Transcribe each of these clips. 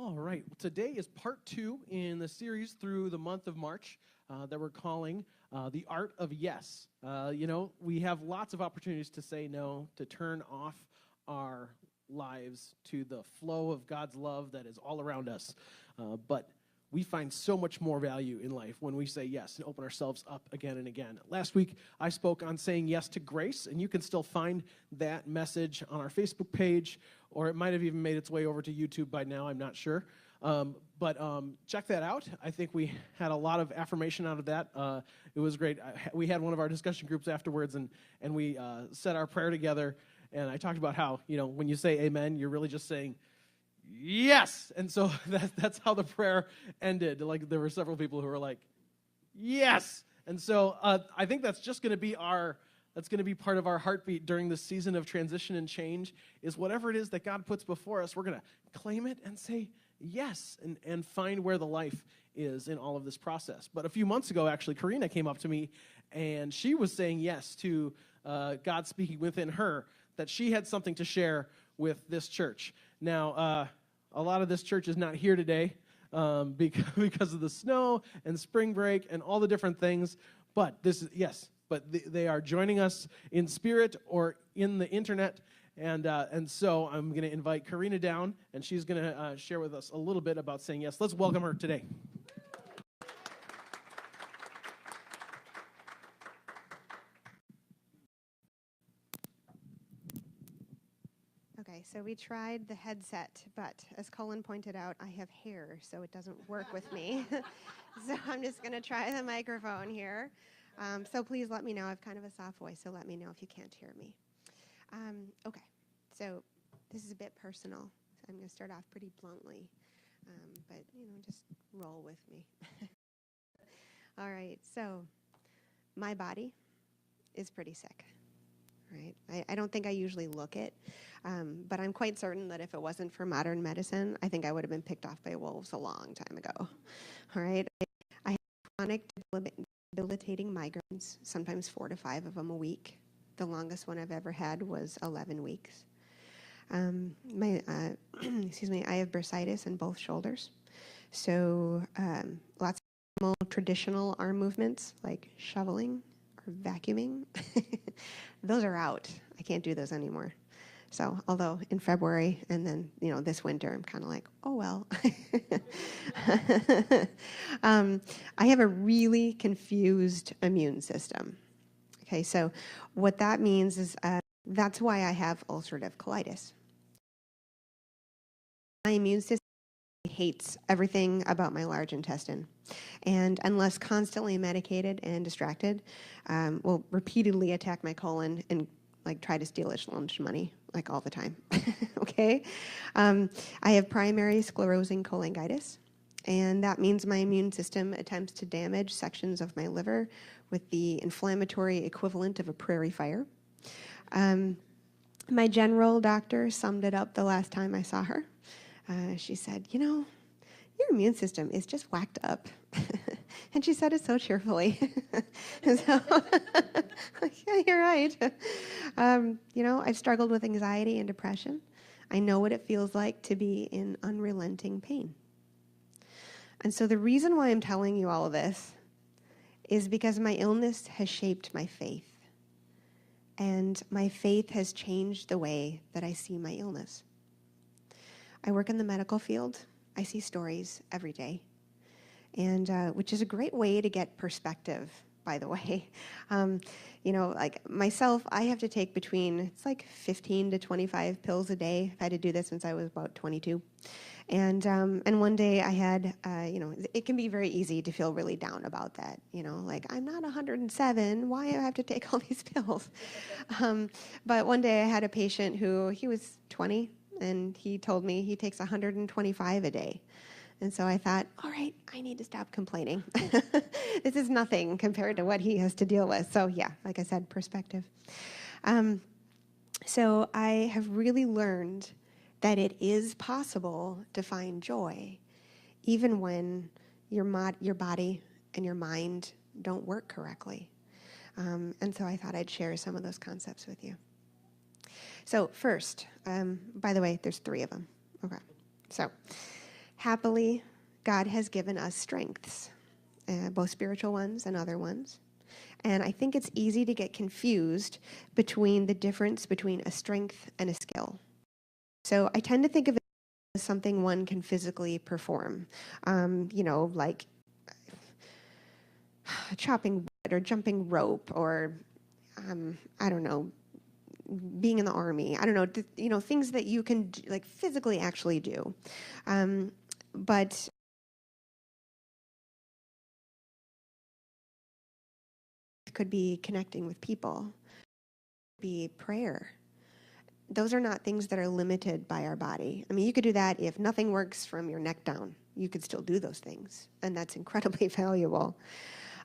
All right, today is part 2 in the series through the month of March that we're calling The Art of Yes. We have lots of opportunities to say no, to turn off our lives to the flow of God's love that is all around us. But we find so much more value in life when we say yes and open ourselves up again and again. Last week, I spoke on saying yes to grace, and you can still find that message on our Facebook page, or it might have even made its way over to YouTube by now, I'm not sure. But check that out. I think we had a lot of affirmation out of that. It was great. We had one of our discussion groups afterwards, and we said our prayer together, and I talked about how, when you say amen, you're really just saying, yes. And so that's how the prayer ended. Like, there were several people who were like, yes. And so I think that's just going to be part of our heartbeat during this season of transition and change, is whatever it is that God puts before us, we're going to claim it and say yes and find where the life is in all of this process. But a few months ago, actually, Karina came up to me, and she was saying yes to God speaking within her, that she had something to share with this church. Now, a lot of this church is not here today because of the snow and spring break and all the different things. But they are joining us in spirit or in the internet. And so I'm going to invite Karina down, and she's going to share with us a little bit about saying yes. Let's welcome her today. Okay, so we tried the headset, but as Colin pointed out, I have hair, so it doesn't work with me. So I'm just going to try the microphone here. So please let me know. I have kind of a soft voice, so let me know if you can't hear me. Okay, so this is a bit personal. So I'm going to start off pretty bluntly, but, just roll with me. All right, so my body is pretty sick. Right. I don't think I usually look it, but I'm quite certain that if it wasn't for modern medicine, I think I would have been picked off by wolves a long time ago. All right. I have chronic debilitating migraines, sometimes 4 to 5 of them a week. The longest one I've ever had was 11 weeks. I have bursitis in both shoulders. So lots of normal traditional arm movements like shoveling or vacuuming. Those are out. I can't do those anymore. So, although in February and then, this winter, I'm kind of like, oh, well. I have a really confused immune system. Okay, so what that means is that's why I have ulcerative colitis. My immune system hates everything about my large intestine, and unless constantly medicated and distracted, will repeatedly attack my colon and try to steal its lunch money all the time. Okay, I have primary sclerosing cholangitis, and that means my immune system attempts to damage sections of my liver with the inflammatory equivalent of a prairie fire. My general doctor summed it up the last time I saw her. She said, your immune system is just whacked up. And she said it so cheerfully. So, yeah, you're right. I've struggled with anxiety and depression. I know what it feels like to be in unrelenting pain. And so the reason why I'm telling you all of this is because my illness has shaped my faith. And my faith has changed the way that I see my illness. I work in the medical field. I see stories every day, and which is a great way to get perspective, by the way. Myself, I have to take between 15 to 25 pills a day. I've had to do this since I was about 22. And one day I had, it can be very easy to feel really down about that. I'm not 107. Why do I have to take all these pills? But one day I had a patient he was 20. And he told me he takes 125 a day. And so I thought, all right, I need to stop complaining. This is nothing compared to what he has to deal with. So yeah, like I said, perspective. So I have really learned that it is possible to find joy, even when your body and your mind don't work correctly. And so I thought I'd share some of those concepts with you. So first, by the way, there's 3 of them. Okay. So Happily, God has given us strengths, both spiritual ones and other ones. And I think it's easy to get confused between the difference between a strength and a skill. So I tend to think of it as something one can physically perform, like chopping wood or jumping rope or, I don't know, being in the army. I don't know, things that you can like physically actually do. But it could be connecting with people, be prayer. Those are not things that are limited by our body. I mean, you could do that if nothing works from your neck down. You could still do those things, and that's incredibly valuable.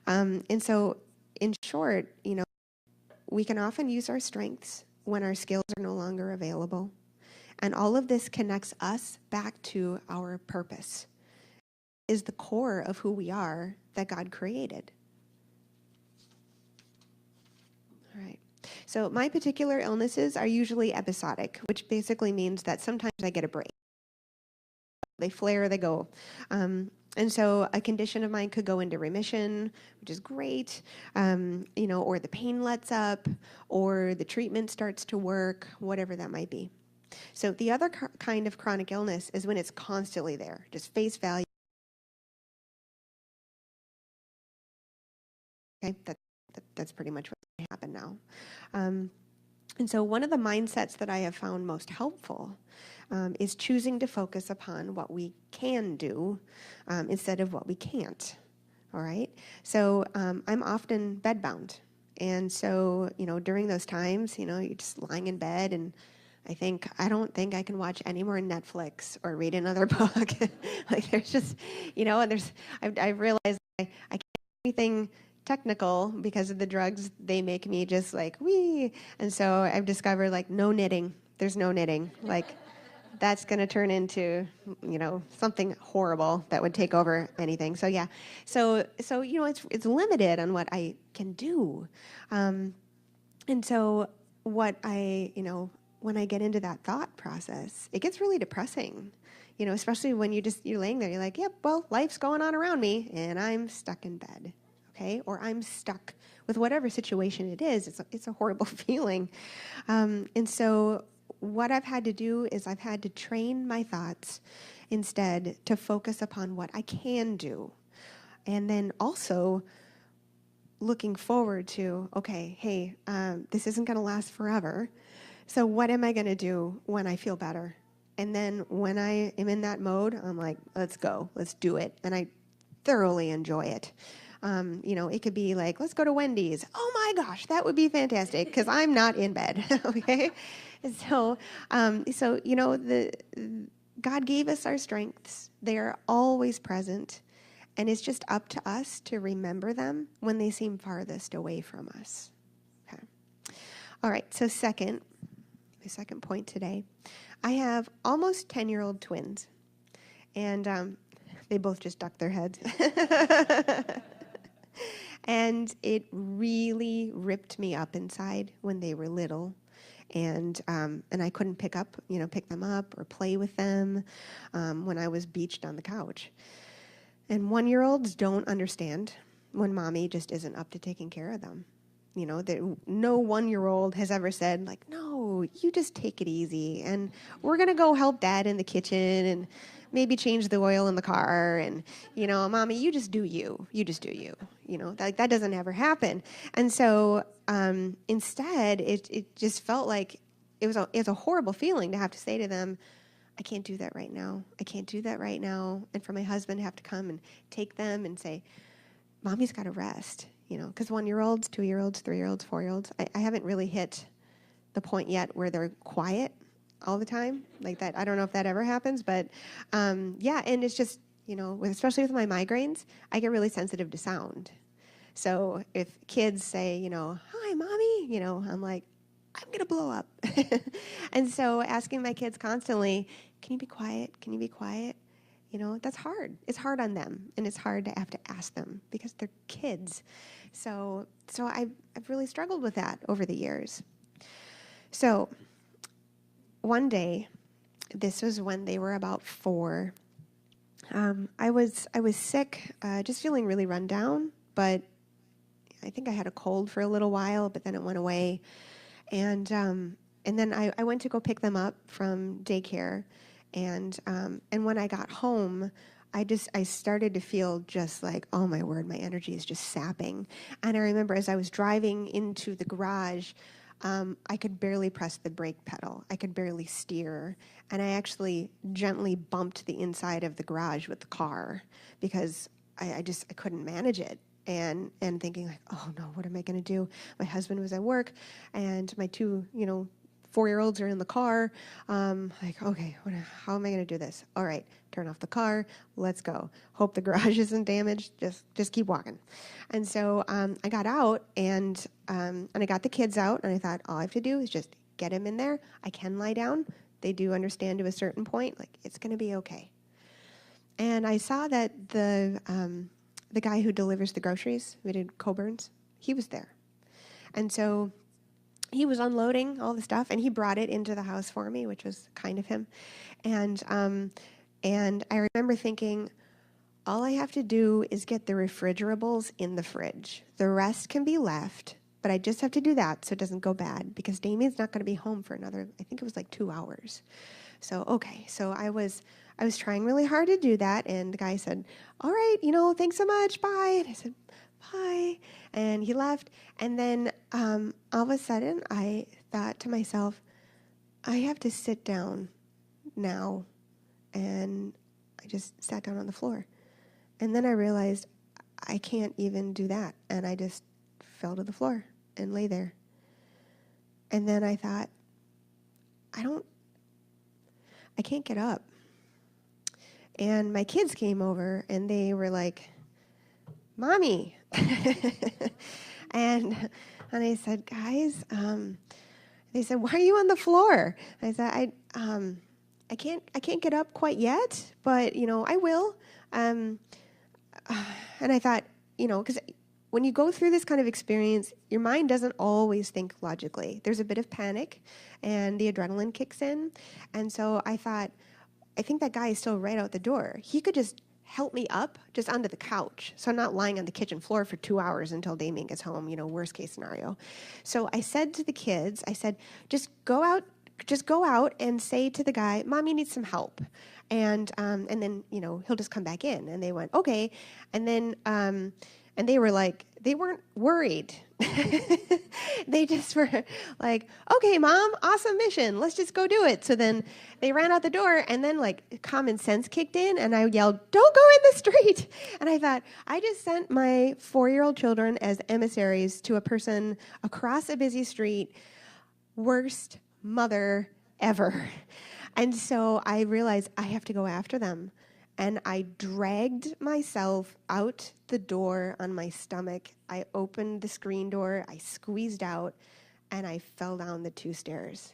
And so, in short, we can often use our strengths when our skills are no longer available. And all of this connects us back to our purpose. It is the core of who we are that God created. All right. So my particular illnesses are usually episodic, which basically means that sometimes I get a break. They flare, they go. And so a condition of mine could go into remission, which is great, or the pain lets up, or the treatment starts to work, whatever that might be. So the other kind of chronic illness is when it's constantly there, just face value. Okay, that's pretty much what happened now. And so one of the mindsets that I have found most helpful is choosing to focus upon what we can do instead of what we can't. All right. So I'm often bedbound. And so, during those times, you're just lying in bed and I don't think I can watch any more Netflix or read another book. Like there's just, I've realized I can't do anything technical because of the drugs. They make me just like, wee. And so I've discovered like no knitting. There's no knitting. Like that's going to turn into, something horrible that would take over anything. So yeah. So it's limited on what I can do. And so what when I get into that thought process, it gets really depressing, especially when you're laying there, you're like, yep, well, life's going on around me and I'm stuck in bed. Okay. Or I'm stuck with whatever situation it is. It's a horrible feeling. And so what I've had to do is I've had to train my thoughts instead to focus upon what I can do. And then also looking forward to, okay, hey, this isn't going to last forever. So what am I going to do when I feel better? And then when I am in that mode, I'm like, let's go, let's do it. And I thoroughly enjoy it. It could be like, let's go to Wendy's. Oh my gosh, that would be fantastic because I'm not in bed. Okay. So, God gave us our strengths. They are always present. And it's just up to us to remember them when they seem farthest away from us. Okay. All right. So my second point today, I have almost 10-year-old twins. And they both just ducked their heads. And it really ripped me up inside when they were little. And I couldn't pick them up or play with them when I was beached on the couch. And 1-year-olds don't understand when mommy just isn't up to taking care of them. No 1-year-old has ever said, like, no, you just take it easy. And we're going to go help dad in the kitchen and maybe change the oil in the car. And, mommy, you just do you. You just do you. That doesn't ever happen. And so instead, it just felt like it was a horrible feeling to have to say to them, I can't do that right now. I can't do that right now. And for my husband to have to come and take them and say, mommy's got to rest. Because 1-year-olds, 2-year-olds, 3-year-olds, 4-year-olds, I haven't really hit the point yet where they're quiet all the time like that. I don't know if that ever happens, but yeah. And it's just, especially with my migraines, I get really sensitive to sound. So if kids say, hi, mommy, I'm like, I'm going to blow up. And so asking my kids constantly, can you be quiet? Can you be quiet? That's hard. It's hard on them, and it's hard to have to ask them because they're kids. So I've really struggled with that over the years. So one day, this was when they were about 4, I was sick, just feeling really run down, but I think I had a cold for a little while, but then it went away. And then I went to go pick them up from daycare, and when I got home, I started to feel just like, oh my word, my energy is just sapping. And I remember as I was driving into the garage, I could barely press the brake pedal. I could barely steer, and I actually gently bumped the inside of the garage with the car because I couldn't manage it. And thinking like, oh no, what am I going to do? My husband was at work, and my two 4-year-olds are in the car. Like, okay, how am I going to do this? All right, turn off the car. Let's go. Hope the garage isn't damaged. Just keep walking. And so I got out, and I got the kids out, and I thought all I have to do is just get him in there. I can lie down. They do understand to a certain point, like it's going to be okay. And I saw that the guy who delivers the groceries, we did Coburn's, he was there. And so he was unloading all the stuff, and he brought it into the house for me, which was kind of him. And I remember thinking, all I have to do is get the refrigerables in the fridge. The rest can be left, but I just have to do that so it doesn't go bad, because Damien's not going to be home for another, I think it was like 2 hours. So, okay, so I was trying really hard to do that, and the guy said, all right, thanks so much, bye. And I said, bye. And he left. And then all of a sudden, I thought to myself, I have to sit down now. And I just sat down on the floor. And then I realized I can't even do that. And I just fell to the floor and lay there. And then I thought, I can't get up. And my kids came over, and they were like, Mommy. and I said, guys, they said, why are you on the floor? I said, I can't get up quite yet, but I will. And I thought, because when you go through this kind of experience, your mind doesn't always think logically. There's a bit of panic, and the adrenaline kicks in. And so I thought, I think that guy is still right out the door. He could just help me up just onto the couch, so I'm not lying on the kitchen floor for 2 hours until Damien gets home, worst case scenario. So I said to the kids, I said, just go out and say to the guy, Mommy needs some help. And then, he'll just come back in. And they went, okay. And then, and they were like, they weren't worried. They just were like, okay, Mom, awesome mission. Let's just go do it. So then they ran out the door, and then common sense kicked in, and I yelled, don't go in the street. And I thought, I just sent my 4-year-old children as emissaries to a person across a busy street. Worst mother ever. And so I realized I have to go after them. And I dragged myself out the door on my stomach. I opened the screen door, I squeezed out, and I fell down the 2 stairs.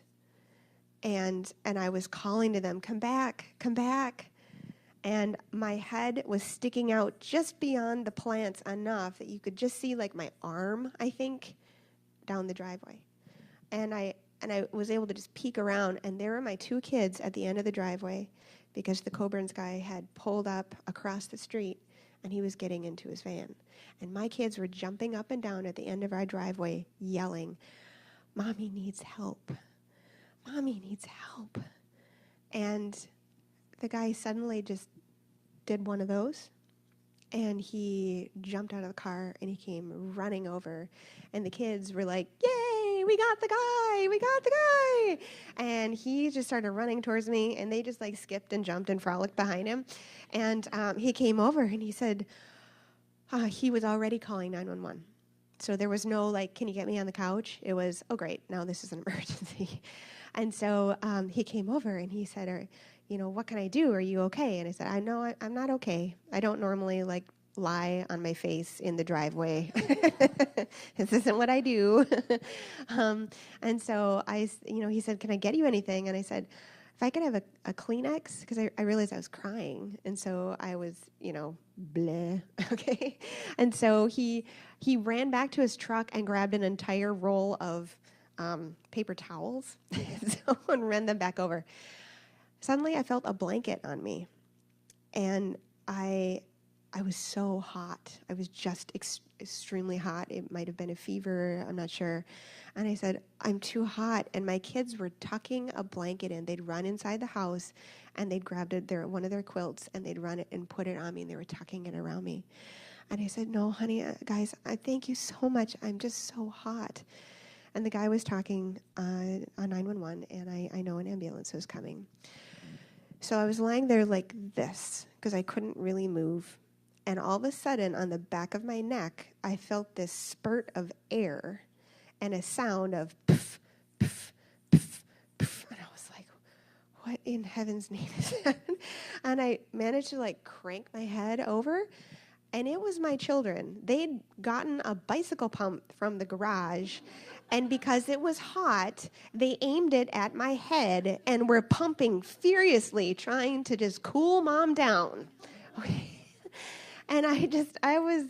And I was calling to them, come back, come back. And my head was sticking out just beyond the plants enough that you could just see my arm, I think, down the driveway. And I was able to just peek around, and there were my 2 kids at the end of the driveway, because the Coburn's guy had pulled up across the street, and he was getting into his van. And my kids were jumping up and down at the end of our driveway, yelling, Mommy needs help. Mommy needs help. And the guy suddenly just did one of those, and he jumped out of the car, and he came running over. And the kids were like, yay, we got the guy, we got the guy. And he just started running towards me, and they just skipped and jumped and frolicked behind him. And he came over, and he said, he was already calling 911. So there was no can you get me on the couch? It was, oh great, now this is an emergency. And so he came over, and he said, what can I do? Are you okay? And I said, I'm not okay. I don't normally lie on my face in the driveway. This isn't what I do. And so he said, can I get you anything? And I said, if I could have a Kleenex, because I realized I was crying. And so I was, bleh, okay. And so he ran back to his truck and grabbed an entire roll of paper towels and ran them back over. Suddenly I felt a blanket on me. And I was so hot. I was just extremely hot. It might have been a fever. I'm not sure. And I said, I'm too hot. And my kids were tucking a blanket in. They'd run inside the house and they'd grab one of their quilts and they'd run it and put it on me, and they were tucking it around me. And I said, no, honey, guys, I thank you so much. I'm just so hot. And the guy was talking on 911, and I know an ambulance was coming. So I was lying there like this because I couldn't really move. And all of a sudden, on the back of my neck, I felt this spurt of air and a sound of pff, pff, pff, pff. And I was like, what in heaven's name is that? And I managed to like crank my head over, and it was my children. They'd gotten a bicycle pump from the garage, and because it was hot, they aimed it at my head and were pumping furiously, trying to just cool Mom down. Okay. And I was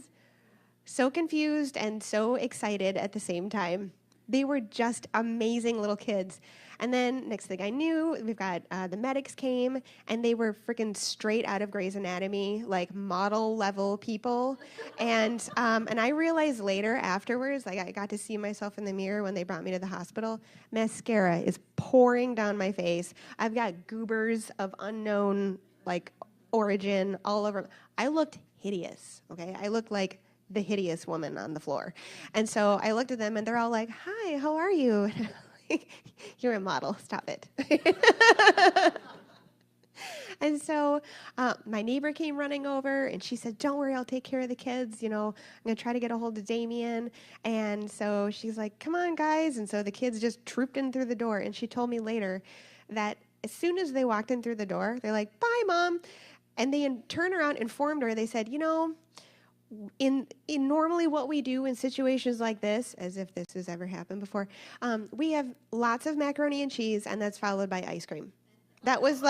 so confused and so excited at the same time. They were just amazing little kids. And then next thing I knew, we've got the medics came, and they were freaking straight out of Grey's Anatomy, like model level people. And I realized later afterwards, like I got to see myself in the mirror when they brought me to the hospital. Mascara is pouring down my face. I've got goobers of unknown like origin all over. I looked hideous. Okay, I looked like the hideous woman on the floor. And so I looked at them, and they're all like, "Hi, how are you?" You're a model. Stop it. And so my neighbor came running over, and she said, don't worry, I'll take care of the kids. You know, I'm going to try to get a hold of Damien. And so she's like, come on, guys. And so the kids just trooped in through the door. And she told me later that as soon as they walked in through the door, they're like, bye, Mom. And they turned around and informed her. They said, you know, in normally what we do in situations like this, as if this has ever happened before, we have lots of macaroni and cheese, and that's followed by ice cream. That was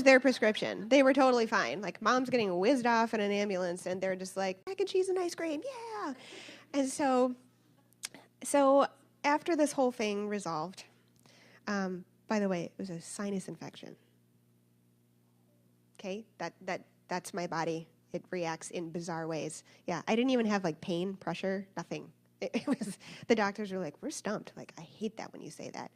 their prescription. They were totally fine. Like, Mom's getting whizzed off in an ambulance, and they're just like, mac and cheese and ice cream, yeah. And so after this whole thing resolved, by the way, it was a sinus infection. Okay, that's my body. It reacts in bizarre ways. Yeah, I didn't even have like pain, pressure, nothing. It was, the doctors were like, we're stumped. Like, I hate that when you say that.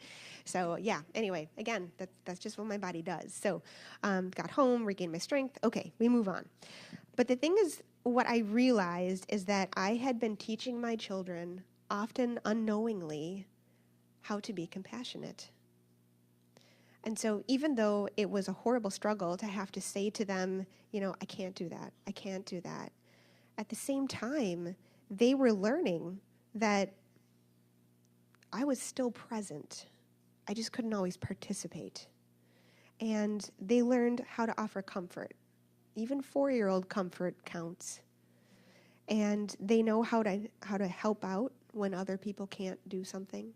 So yeah, anyway, again, that's just what my body does. So got home, regained my strength. Okay, we move on. But the thing is, what I realized is that I had been teaching my children, often unknowingly, how to be compassionate. And so even though it was a horrible struggle to have to say to them, you know, I can't do that, I can't do that, at the same time, they were learning that I was still present. I just couldn't always participate. And they learned how to offer comfort. Even 4-year-old comfort counts. And they know how to help out when other people can't do something.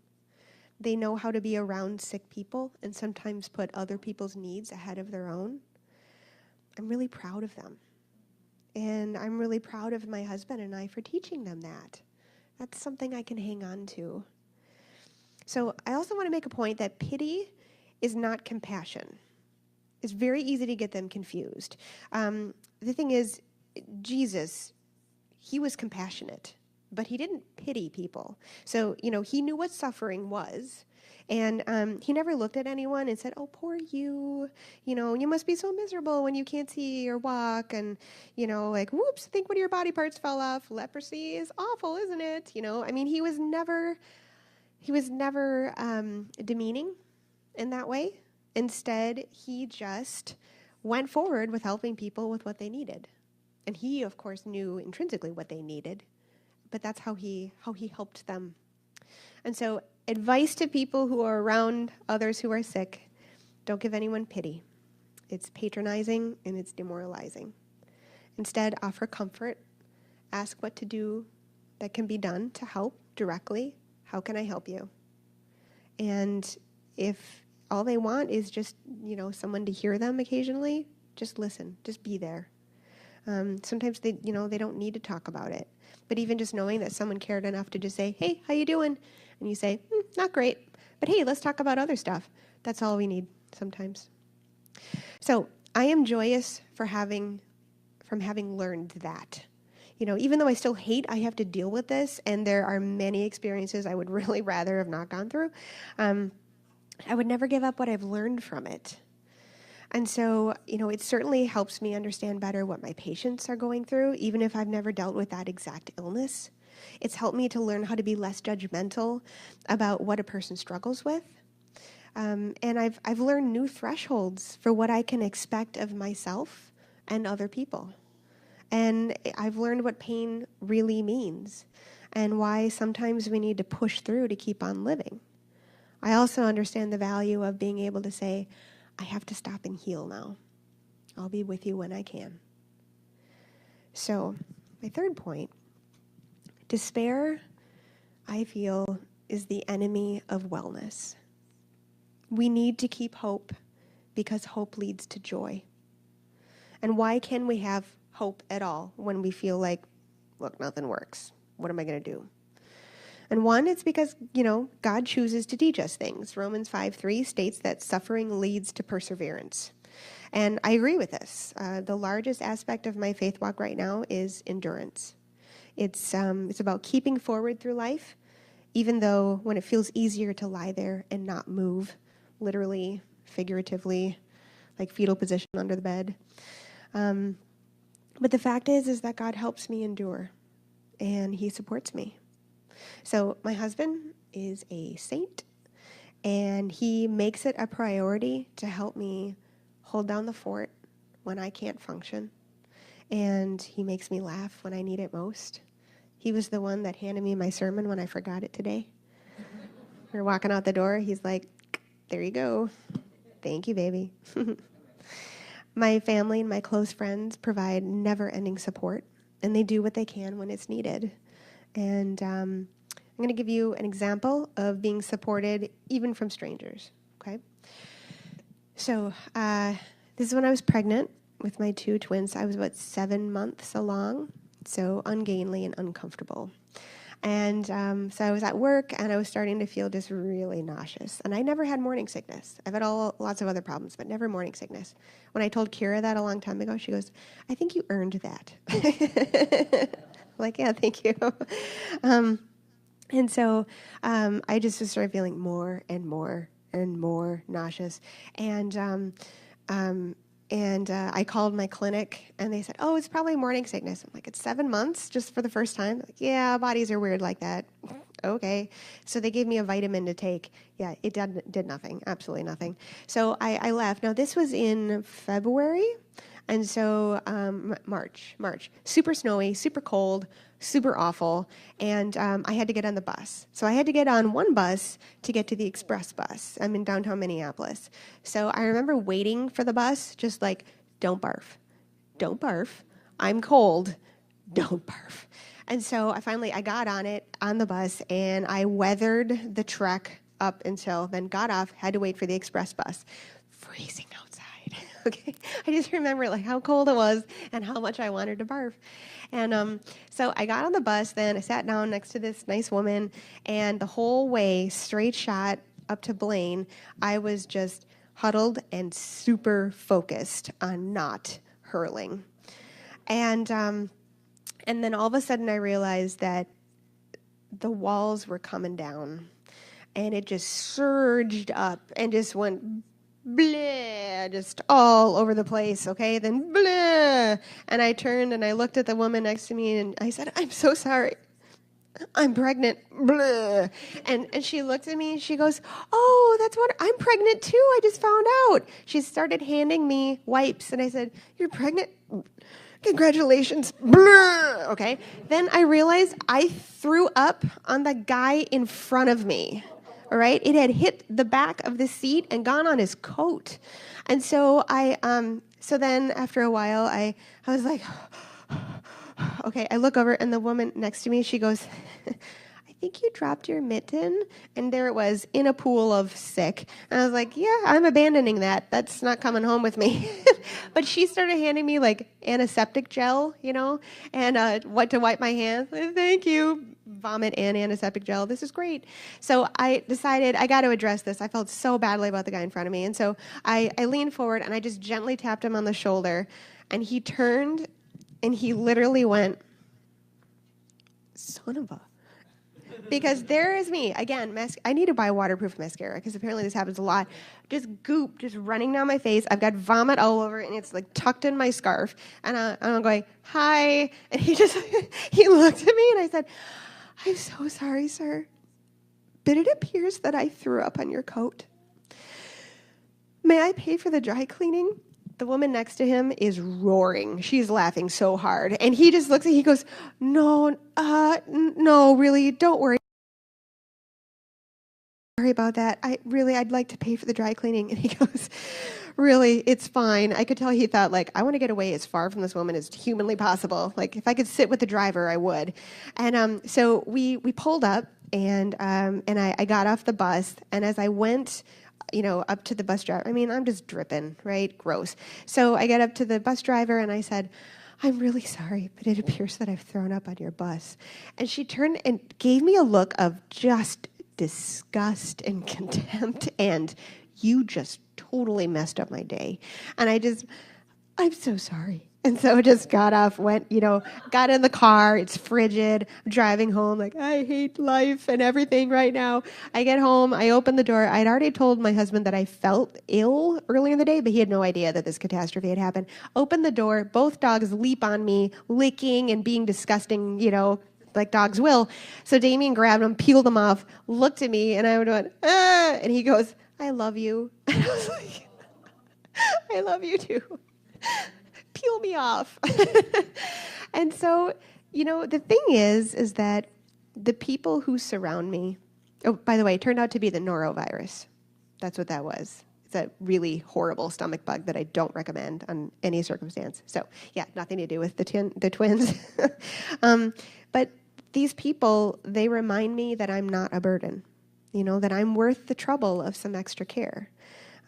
They know how to be around sick people and sometimes put other people's needs ahead of their own. I'm really proud of them. And I'm really proud of my husband and I for teaching them that. That's something I can hang on to. So I also want to make a point that pity is not compassion. It's very easy to get them confused. The thing is, Jesus, he was compassionate, but he didn't pity people. So, you know, he knew what suffering was. And he never looked at anyone and said, oh, poor you. You know, you must be so miserable when you can't see or walk. And, you know, like, whoops, think one of your body parts fell off. Leprosy is awful, isn't it? You know, I mean, he was never demeaning in that way. Instead, he just went forward with helping people with what they needed. And he, of course, knew intrinsically what they needed. But that's how he helped them. And so advice to people who are around others who are sick, don't give anyone pity. It's patronizing and it's demoralizing. Instead, offer comfort. Ask what to do that can be done to help directly. How can I help you? And if all they want is just, you know, someone to hear them occasionally, just listen. Just be there. Sometimes they don't need to talk about it. But even just knowing that someone cared enough to just say, hey, how you doing? And you say, not great. But hey, let's talk about other stuff. That's all we need sometimes. So I am joyous from having learned that. Even though I still hate, I have to deal with this, and there are many experiences I would really rather have not gone through. I would never give up what I've learned from it. And so, it certainly helps me understand better what my patients are going through, even if I've never dealt with that exact illness. It's helped me to learn how to be less judgmental about what a person struggles with. And I've learned new thresholds for what I can expect of myself and other people. And I've learned what pain really means and why sometimes we need to push through to keep on living. I also understand the value of being able to say, I have to stop and heal now. I'll be with you when I can. So, my third point, despair, I feel, is the enemy of wellness. We need to keep hope because hope leads to joy. And why can we have hope at all when we feel like, look, nothing works? What am I going to do? And one, it's because, God chooses to teach us things. Romans 5:3 states that suffering leads to perseverance. And I agree with this. The largest aspect of my faith walk right now is endurance. It's about keeping forward through life, even though when it feels easier to lie there and not move, literally, figuratively, like fetal position under the bed. But the fact is that God helps me endure, and he supports me. So my husband is a saint, and he makes it a priority to help me hold down the fort when I can't function, and he makes me laugh when I need it most. He was the one that handed me my sermon when I forgot it today. We were walking out the door. He's like, there you go. Thank you, baby. My family and my close friends provide never-ending support, and they do what they can when it's needed. And I'm going to give you an example of being supported even from strangers, okay? So this is when I was pregnant with my 2 twins. I was about 7 months along, so ungainly and uncomfortable. And so I was at work, and I was starting to feel just really nauseous. And I never had morning sickness. I've had lots of other problems, but never morning sickness. When I told Kira that a long time ago, she goes, I think you earned that. Like, yeah, thank you. And so I just started feeling more and more and more nauseous. And I called my clinic, and they said, oh, it's probably morning sickness. I'm like, it's 7 months just for the first time? Like, yeah, bodies are weird like that. Okay. So they gave me a vitamin to take. Yeah, it did nothing, absolutely nothing. So I left. Now, this was in February, and so March, super snowy, super cold, super awful, and I had to get on the bus. So I had to get on one bus to get to the express bus. I'm in downtown Minneapolis. So I remember waiting for the bus, just like, don't barf. Don't barf. I'm cold. Don't barf. And so I got on the bus, and I weathered the trek up until then got off, had to wait for the express bus. Freezing outside. Okay. I just remember like how cold it was and how much I wanted to barf. And so I got on the bus, then I sat down next to this nice woman, and the whole way, straight shot up to Blaine, I was just huddled and super focused on not hurling. And then all of a sudden I realized that the walls were coming down, and it just surged up and just went blah, just all over the place, okay? Then blah, and I turned and I looked at the woman next to me, and I said, I'm so sorry. I'm pregnant. Blah. And she looked at me and she goes, oh, that's what, I'm pregnant too. I just found out. She started handing me wipes, and I said, you're pregnant? Congratulations. Blah. Okay. Then I realized I threw up on the guy in front of me. All right. It had hit the back of the seat and gone on his coat. And so so then after a while, I was like, okay, I look over, and the woman next to me, she goes, I think you dropped your mitten. And there it was in a pool of sick. And I was like, yeah, I'm abandoning that. That's not coming home with me. But she started handing me like antiseptic gel, and what to wipe my hands. Thank you. vomit and antiseptic gel. This is great. So I decided I got to address this. I felt so badly about the guy in front of me. And so I leaned forward and I just gently tapped him on the shoulder. And he turned and he literally went, son of a. Because there is me. Again, I need to buy waterproof mascara because apparently this happens a lot. Just goop just running down my face. I've got vomit all over and it's like tucked in my scarf. And I'm going, hi. And he looked at me and I said, I'm so sorry, sir, but it appears that I threw up on your coat. May I pay for the dry cleaning? The woman next to him is roaring. She's laughing so hard. And he just looks at, he goes, no, no, really, don't worry. Sorry about that. I'd like to pay for the dry cleaning. And he goes, really, it's fine. I could tell he thought, like, I want to get away as far from this woman as humanly possible. Like, if I could sit with the driver, I would. And so we pulled up, and I got off the bus. And as I went, up to the bus driver, I'm just dripping, right? Gross. So I get up to the bus driver, and I said, I'm really sorry, but it appears that I've thrown up on your bus. And she turned and gave me a look of just disgust and contempt, and you just totally messed up my day. And I'm so sorry. And so I just got off, got in the car. It's frigid. I'm driving home like, I hate life and everything right now. I get home. I open the door. I'd already told my husband that I felt ill earlier in the day, but he had no idea that this catastrophe had happened. Open the door. Both dogs leap on me, licking and being disgusting, like dogs will. So Damien grabbed them, peeled them off, looked at me, and I went, ah, and he goes, I love you. And I was like, I love you too. Peel me off. And so, the thing is that the people who surround me, oh, by the way, it turned out to be the norovirus. That's what that was. It's a really horrible stomach bug that I don't recommend on any circumstance. So, yeah, nothing to do with the twins. But these people, they remind me that I'm not a burden, that I'm worth the trouble of some extra care.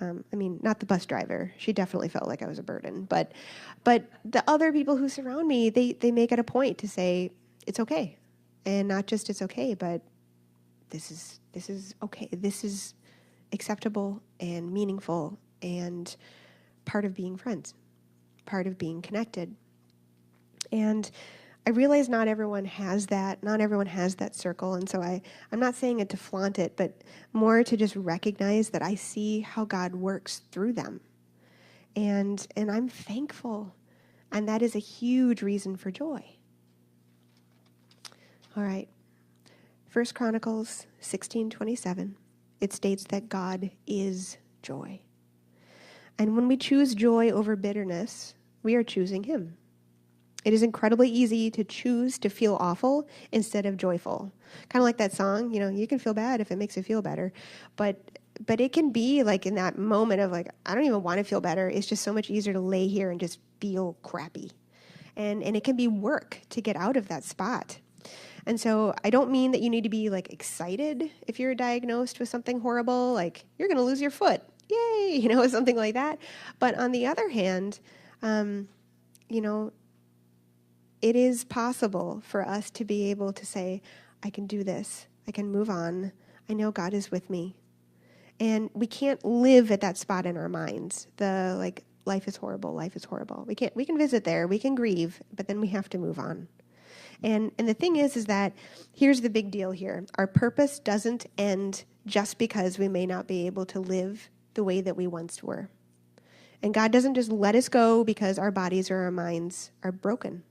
Not the bus driver. She definitely felt like I was a burden. But the other people who surround me, they make it a point to say, it's okay. And not just it's okay, but this is okay. This is acceptable and meaningful and part of being friends, part of being connected. And I realize not everyone has that. Not everyone has that circle. And so I'm not saying it to flaunt it, but more to just recognize that I see how God works through them. And I'm thankful. And that is a huge reason for joy. All right. 1 Chronicles 16:27. It states that God is joy. And when we choose joy over bitterness, we are choosing him. It is incredibly easy to choose to feel awful instead of joyful. Kind of like that song, you can feel bad if it makes you feel better. But it can be like in that moment of like, I don't even want to feel better. It's just so much easier to lay here and just feel crappy. And it can be work to get out of that spot. And so I don't mean that you need to be like excited if you're diagnosed with something horrible, like you're going to lose your foot. Yay, something like that. But on the other hand, it is possible for us to be able to say, I can do this. I can move on. I know God is with me. And we can't live at that spot in our minds. Life is horrible, life is horrible. We can visit there, we can grieve, but then we have to move on. And the thing is that here's the big deal here. Our purpose doesn't end just because we may not be able to live the way that we once were. And God doesn't just let us go because our bodies or our minds are broken.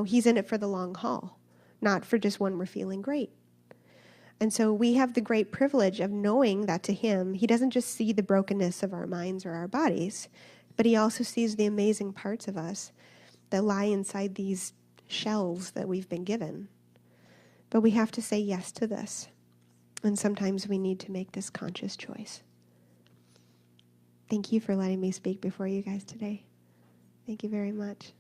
He's in it for the long haul, not for just when we're feeling great. And so we have the great privilege of knowing that to him, he doesn't just see the brokenness of our minds or our bodies, but he also sees the amazing parts of us that lie inside these shells that we've been given. But we have to say yes to this. And sometimes we need to make this conscious choice. Thank you for letting me speak before you guys today. Thank you very much.